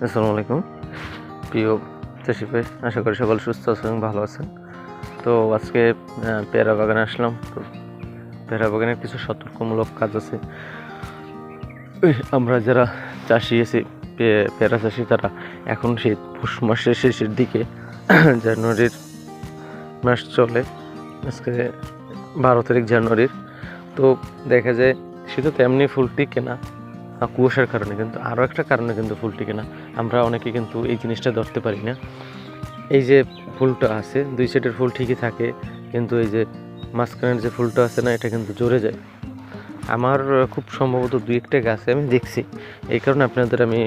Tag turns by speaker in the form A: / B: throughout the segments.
A: আসসালামু আলাইকুম প্রিয় চাষি ভাই, আশা করি সকল সুস্থ আছেন, ভালো আছেন। তো আজকে পেয়ারা বাগানে আসলাম। তো পেয়ারা বাগানের কিছু সতর্কমূলক কাজ আছে। আমরা যারা চাষি আছি, পেয়ারা চাষি, তারা এখন সেই পৌষ মাসের শেষের দিকে জানুয়ারির মাস চলে, আজকে 12 তারিখ জানুয়ারির। তো দেখা যায় শুধু তেমনি ফুল টিকে না, কুয়াশার কারণে, কিন্তু আরও একটা কারণে কিন্তু ফুল টিকে না। আমরা অনেকে কিন্তু এই জিনিসটা ধরতে পারি না। এই যে ফুলটা আছে, দুই সাইডের ফুল ঠিকই থাকে, কিন্তু এই যে মাঝখানের যে ফুলটা আছে না, এটা কিন্তু ঝরে যায়। আমার খুব সম্ভবত দুই একটা গাছে আমি দেখছি, এই কারণে আপনাদের আমি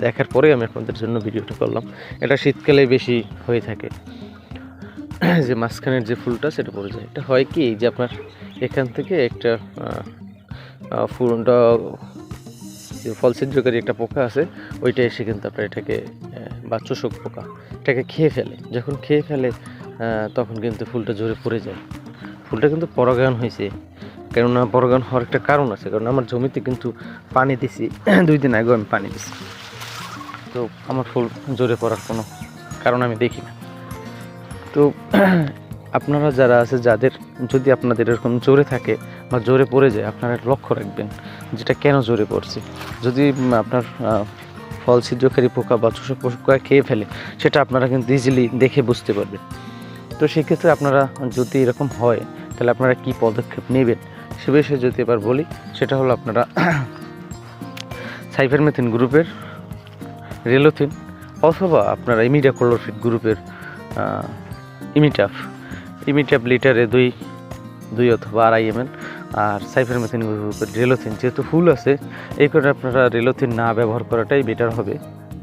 A: দেখার পরে আমি আপনাদের জন্য ভিডিওটা করলাম। এটা শীতকালে বেশি হয়ে থাকে, যে মাঝখানের যে ফুলটা সেটা পড়ে যায়। এটা হয় কি, যে আপনার এখান থেকে একটা ফুলটা ফল ছিদ্রকারী একটা পোকা আছে, ওইটা এসে কিন্তু আপনার এটাকে বা চোষক পোকা এটাকে খেয়ে ফেলে। যখন খেয়ে ফেলে তখন কিন্তু ফুলটা ঝরে পড়ে যায়। ফুলটা কিন্তু পরাগায়ন হয়েছে, কেননা পরাগায়ন হওয়ার একটা কারণ আছে, কারণ আমার জমিতে কিন্তু পানি দিছি 2 দিন আগেও আমি পানি দিছি, তো আমার ফুল ঝরে পড়ার কোনো কারণ আমি দেখি না। তো আপনারা যারা আছে, যাদের যদি আপনাদের এরকম জোরে থাকে বা জোরে পড়ে যায়, আপনারা লক্ষ্য রাখবেন যেটা কেন জোরে পড়ছে। যদি আপনার ফল ছিদ্রকারী পোকা বা চোষক পোকা খেয়ে ফেলে, সেটা আপনারা কিন্তু ইজিলি দেখে বুঝতে পারবেন। তো সেক্ষেত্রে আপনারা যদি এরকম হয়, তাহলে আপনারা কি পদক্ষেপ নেবেন সে বিষয়ে যদি এবার বলি, সেটা হলো আপনারা সাইফারমেথিন গ্রুপের রেলোথিন, অথবা আপনারা ইমিডাক্লোরপিড গ্রুপের ইমিটাফ লিটারে 2 অথবা 2.5 ml, আর সাইফারমেথিন গ্রুপের রেলোথিন। যেহেতু ফুল আছে, এই কারণে আপনারা রেলোথিন না ব্যবহার করাটাই বেটার হবে।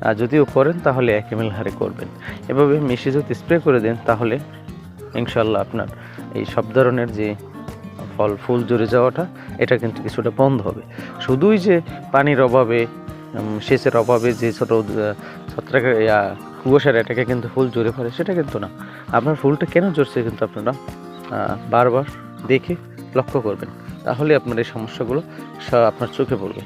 A: আর যদিও করেন তাহলে 1 ml হারে করবেন। এভাবে মিশিয়ে যদি স্প্রে করে দেন, তাহলে ইনশাল্লাহ আপনার এই সব ধরনের যে ফুল ঝরে যাওয়াটা, এটা কিন্তু কিছুটা বন্ধ হবে। শুধুই যে পানির অভাবে, সেচের অভাবে যে ছোট ছত্রাক কুয়াশার এটাকে কিন্তু ফুল ঝরে পড়ে, সেটা কিন্তু না। আপনার ফুলটা কেন ঝরছে কিন্তু আপনারা বারবার দেখে লক্ষ্য করবেন, তাহলে আপনার এই সমস্যাগুলো আপনার চোখে পড়বে।